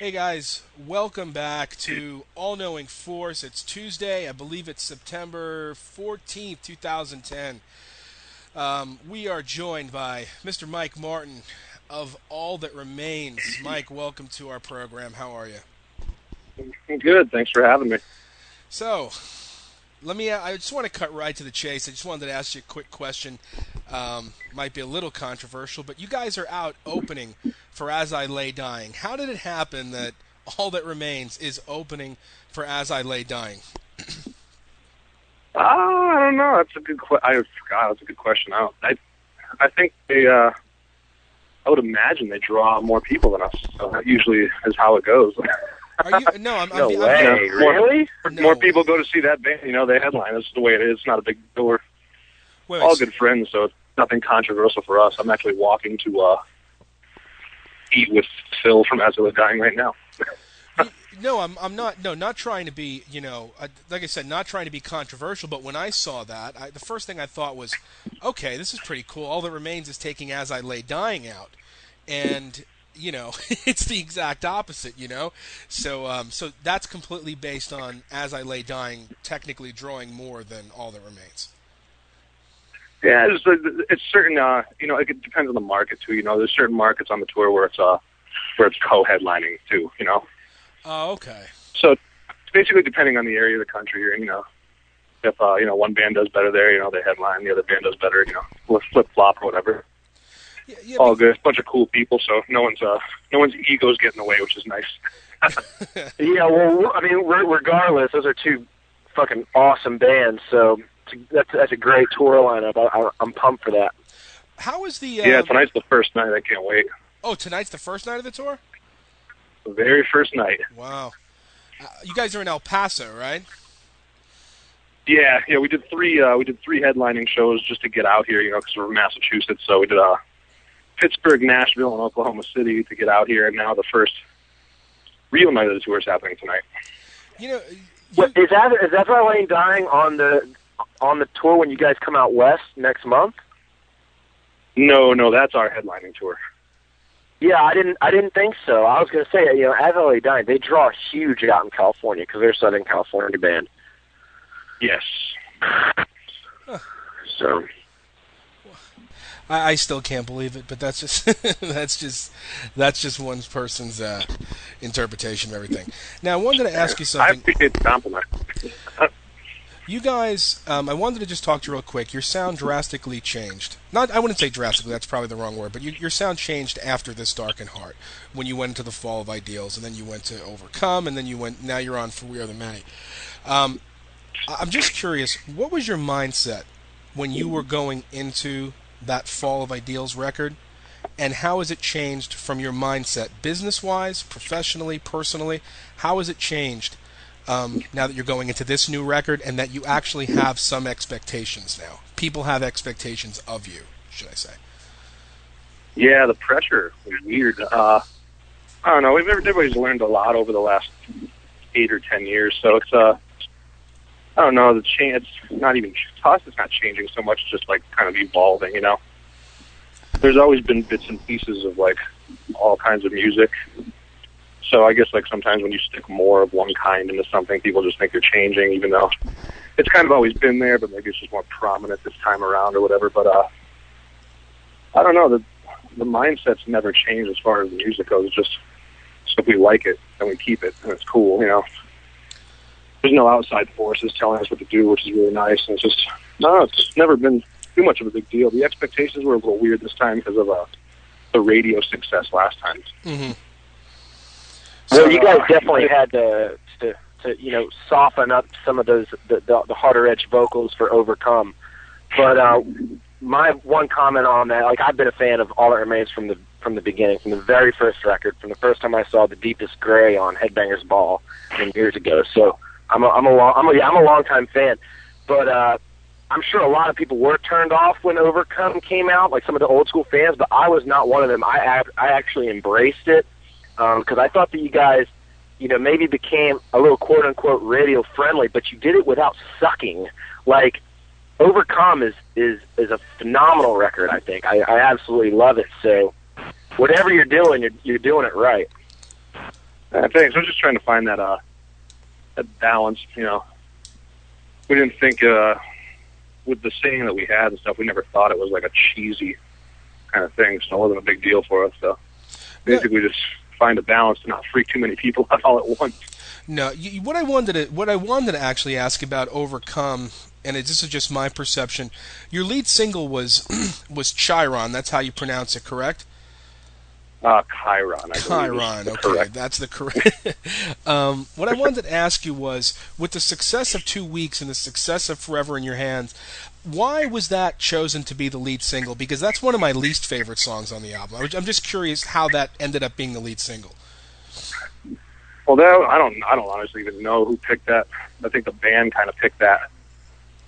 Hey guys, welcome back to All Knowing Force. It's Tuesday, I believe it's September 14th, 2010. We are joined by Mr. Mike Martin of All That Remains. Mike, welcome to our program. How are you? I'm good. Thanks for having me. So, I just want to cut right to the chase. I just wanted to ask you a quick question. Might be a little controversial, but you guys are out opening for As I Lay Dying. How did it happen that All That Remains is opening for As I Lay Dying? I don't know. That's a good. I forgot. That's a good question. I think they. I would imagine they draw more people than us. So that usually is how it goes. Are you? No, No way. Really? More people go to see that band. They headline. That's the way it is. It's not a big deal. We're all good friends, so it's nothing controversial for us. I'm actually walking to eat with Phil from As I Lay Dying right now. No, I'm not. No, not trying to be. Like I said, not trying to be controversial. But when I saw that, the first thing I thought was, okay, this is pretty cool. All That Remains is taking As I Lay Dying out, and it's the exact opposite. So that's completely based on As I Lay Dying technically drawing more than All That Remains. Yeah, it's certain. It depends on the market too. There's certain markets on the tour where it's co-headlining too. Oh, okay. So it's basically depending on the area of the country you're in. If one band does better there, they headline. The other band does better. Flip flop or whatever. Yeah, all good. Bunch of cool people, so no one's egos get in the way, which is nice. Yeah, well, I mean, regardless, those are two fucking awesome bands. So that's a great tour lineup. I'm pumped for that. How is the? Yeah, tonight's the first night. I can't wait. Oh, tonight's the first night of the tour? The very first night. Wow. You guys are in El Paso, right? Yeah. We did three headlining shows just to get out here. Because we're in Massachusetts, so we did Pittsburgh, Nashville, and Oklahoma City to get out here, and now the first real night of the tour is happening tonight. What, is that Laying Dying on the tour when you guys come out west next month? No, that's our headlining tour. Yeah, I didn't think so. I was going to say, As I Lay Dying, they draw huge out in California because they're a Southern California band. Yes. So. I still can't believe it, but that's just that's just one person's interpretation of everything. Now, I wanted to ask you something. I appreciate the compliment. You guys, I wanted to just talk to you real quick. Your sound drastically changed. I wouldn't say drastically, that's probably the wrong word, but your sound changed after This Darkened Heart, when you went into the Fall of Ideals, and then you went to Overcome, and then now you're on For We Are the Many. I'm just curious, what was your mindset when you were going into that Fall of Ideals record, and how has it changed from your mindset, business-wise, professionally, personally? How has it changed now that you're going into this new record and that you actually have some expectations now? People have expectations of you, should I say. Yeah, the pressure was weird. I don't know. Everybody's learned a lot over the last 8 or 10 years, so it's I don't know. It's not even to us. It's not changing so much. Just like kind of evolving. There's always been bits and pieces of like all kinds of music. So I guess like sometimes when you stick more of one kind into something, people just think you're changing, even though it's kind of always been there, but maybe it's just more prominent this time around or whatever. But I don't know. The mindset's never changed as far as the music goes. It's just if we like it, then we keep it, and it's cool. There's no outside forces telling us what to do, which is really nice. And it's never been too much of a big deal. The expectations were a little weird this time because of the radio success last time. Mm-hmm. Well, you guys definitely had to soften up some of those the harder edge vocals for Overcome. But my one comment on that, like I've been a fan of All That Remains from the beginning, from the very first record, from the first time I saw The Deepest Gray on Headbangers Ball years ago. So I'm a long-time fan, but I'm sure a lot of people were turned off when Overcome came out, like some of the old school fans, but I was not one of them. I actually embraced it because I thought that you guys, maybe became a little quote-unquote radio friendly, but you did it without sucking. Like, Overcome is a phenomenal record, I think. I absolutely love it. So whatever you're doing, you're doing it right. Thanks. I was just trying to find that balance. You know, we didn't think with the singing that we had and stuff. We never thought it was like a cheesy kind of thing, so it wasn't a big deal for us. So basically, just find a balance to not freak too many people out all at once. No, what I wanted to actually ask about Overcome, and this is just my perception. Your lead single was was Chiron. That's how you pronounce it, correct? Chiron. Chiron. Okay, correct. that's the correct. What I wanted to ask you was, with the success of 2 Weeks and the success of Forever in Your Hands, why was that chosen to be the lead single? Because that's one of my least favorite songs on the album. I'm just curious how that ended up being the lead single. Well, I don't honestly even know who picked that. I think the band kind of picked that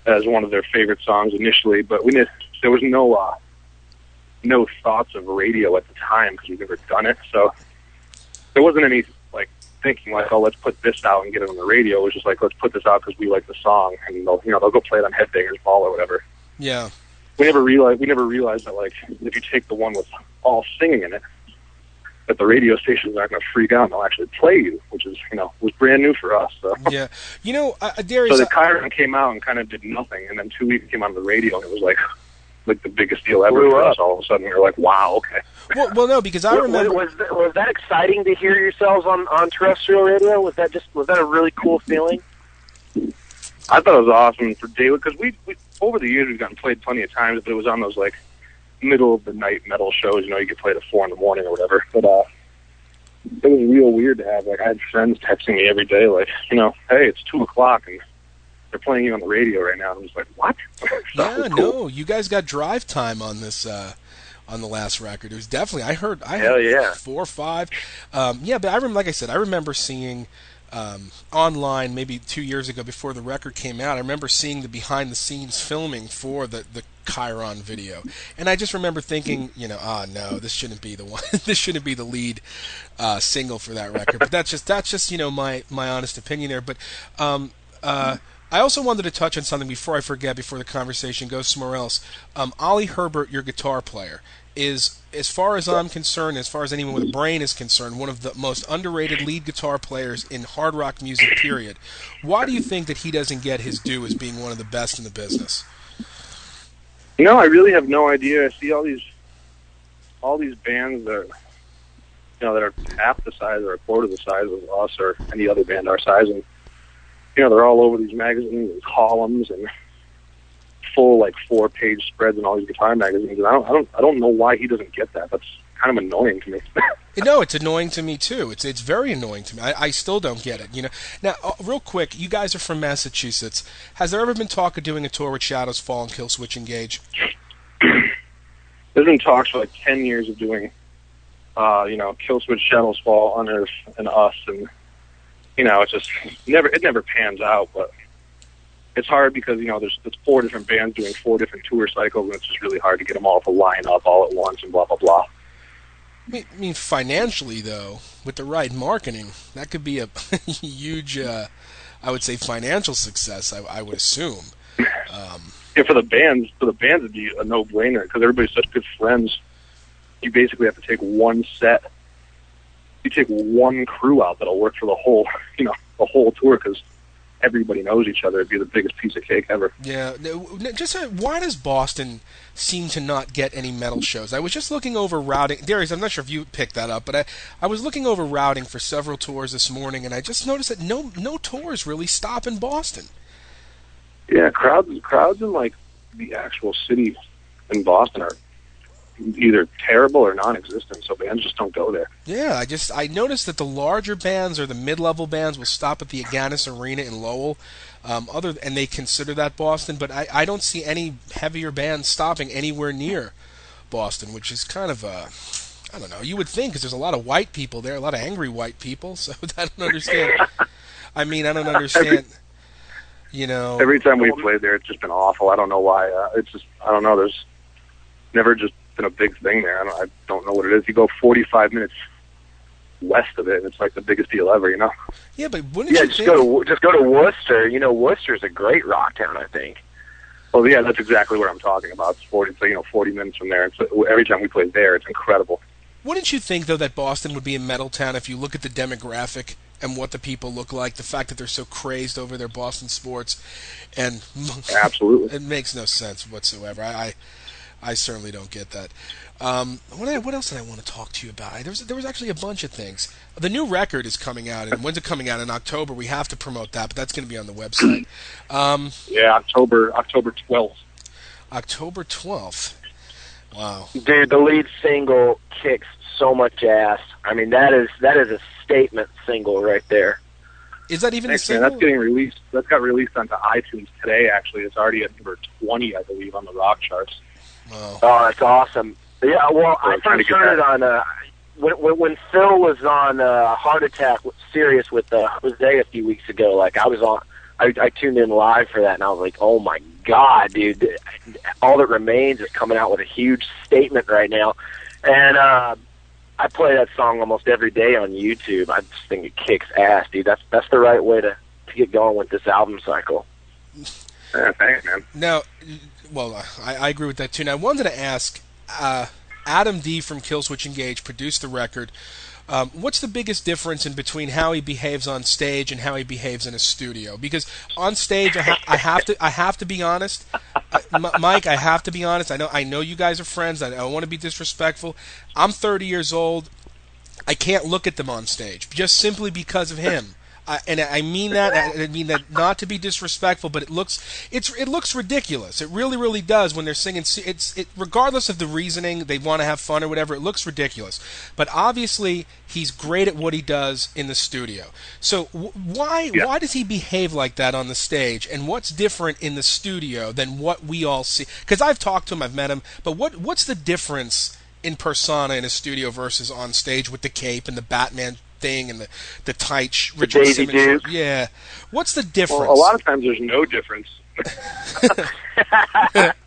as one of their favorite songs initially, but there was no thoughts of radio at the time because we'd never done it. So there wasn't any like thinking like, oh, let's put this out and get it on the radio. It was just like, let's put this out because we like the song, and they'll go play it on Headbangers Ball or whatever. Yeah. We never realized that like if you take the one with all singing in it, that the radio stations aren't going to freak out and they'll actually play you, which is was brand new for us. So. Yeah, Darius. So the Chiron came out and kind of did nothing, and then 2 Weeks came on the radio, and it was like the biggest deal ever for us. All of a sudden, we were like, wow, okay. Well, no, because I remember. Was that exciting to hear yourselves on terrestrial radio? Was that a really cool feeling? I thought it was awesome for David because we over the years we've gotten played plenty of times, but it was on those like middle of the night metal shows. You get played at 4 a.m. or whatever. But it was real weird to have I had friends texting me every day like, hey, it's 2:00 and they're playing you on the radio right now. And I'm just like, what? Yeah, cool. No, you guys got drive time on this. On the last record, it was definitely. I heard yeah. 4 or 5. Yeah, but like I said, I remember seeing online maybe 2 years ago before the record came out. I remember seeing the behind-the-scenes filming for the Chiron video, and I just remember thinking, no, this shouldn't be the one. This shouldn't be the lead single for that record. But that's just my honest opinion there. But I also wanted to touch on something before I forget, before the conversation goes somewhere else. Ollie Herbert, your guitar player, is, as far as I'm concerned, as far as anyone with a brain is concerned, one of the most underrated lead guitar players in hard rock music, period. Why do you think that he doesn't get his due as being one of the best in the business? I really have no idea. I see all these bands that are half the size or a quarter the size of us or any other band our size, and they're all over these magazines and columns and full 4-page spreads in all these guitar magazines. And I don't know why he doesn't get that. That's kind of annoying to me. No, it's annoying to me too. It's very annoying to me. I still don't get it. Now, real quick, you guys are from Massachusetts. Has there ever been talk of doing a tour with Shadows Fall and Killswitch Engage? There's been talks for 10 years of doing, Killswitch, Shadows Fall, Unearth, and us, and it's just it never pans out. But it's hard because there's 4 different bands doing 4 different tour cycles, and it's just really hard to get them all to line up all at once and blah blah blah. I mean, financially, though, with the right marketing, that could be a huge, I would say, financial success, I would assume. Yeah, for the bands, it'd be a no-brainer because everybody's such good friends. You basically have to take one set. You take one crew out that'll work for the whole tour because everybody knows each other. It'd be the biggest piece of cake ever. Yeah. Just why does Boston seem to not get any metal shows? I was just looking over routing. Darius, I'm not sure if you picked that up, but I was looking over routing for several tours this morning, and I just noticed that no tours really stop in Boston. Yeah, crowds in the actual city in Boston are either terrible or non-existent, so bands just don't go there. Yeah, I noticed that the larger bands or the mid-level bands will stop at the Agganis Arena in Lowell, and they consider that Boston, but I don't see any heavier bands stopping anywhere near Boston, which is kind of I don't know. You would think, because there's a lot of white people there, a lot of angry white people, so I don't understand. I don't understand. Every time we played there, it's just been awful. I don't know why. I don't know. There's never just been a big thing there. I don't know what it is. You go 45 minutes west of it, and it's like the biggest deal ever. Yeah, but wouldn't you think? Just go to Worcester. Worcester's a great rock town, I think. Well, yeah, that's exactly what I'm talking about. It's 40 minutes from there. Every time we play there, it's incredible. Wouldn't you think, though, that Boston would be a metal town if you look at the demographic and what the people look like, the fact that they're so crazed over their Boston sports, and Absolutely. it makes no sense whatsoever. I certainly don't get that. What else did I want to talk to you about? There was actually a bunch of things. The new record is coming out, and when's it coming out? In October. We have to promote that, but that's going to be on the website. Yeah, October 12th. October 12th. Wow. Dude, the lead single kicks so much ass. I mean, that is a statement single right there. Is that even Thanks, a single? man. That's getting released. That got released onto iTunes today, actually. It's already at number 20, I believe, on the rock charts. Wow. Oh, that's awesome. Yeah, well, I first heard it on when Phil was on Heart Attack with Sirius with Jose a few weeks ago. Like I tuned in live for that, and I was like, oh my god, dude! All That Remains is coming out with a huge statement right now, and I play that song almost every day on YouTube. I just think it kicks ass, dude. That's the right way to get going with this album cycle. Yeah, thanks, man. Now, well, I agree with that too. Now, I wanted to ask, Adam D from Killswitch Engage produced the record. What's the biggest difference in between how he behaves on stage and how he behaves in a studio? Because on stage, I have to be honest, Mike. I have to be honest. I know you guys are friends. I don't want to be disrespectful. I'm 30 years old. I can't look at them on stage just simply because of him. And I mean that. I mean that not to be disrespectful, but it looks ridiculous. It really, really does when they're singing. Regardless of the reasoning, they want to have fun or whatever. It looks ridiculous. But obviously, he's great at what he does in the studio. So why does he behave like that on the stage? And what's different in the studio than what we all see? Because I've talked to him, I've met him. But what's the difference in persona in a studio versus on stage with the cape and the Batman thing and the tight Richard Simmons? Yeah. What's the difference? Well, a lot of times there's no difference.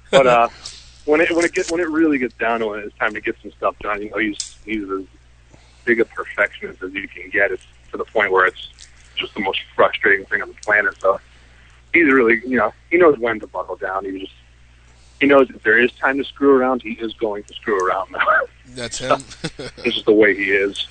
But when it really gets down to it, it's time to get some stuff done. You know, he's as big a perfectionist as you can get. It's to the point where it's just the most frustrating thing on the planet. So he's really, he knows when to buckle down. He knows if there is time to screw around, he is going to screw around now. That's him. It's just the way he is.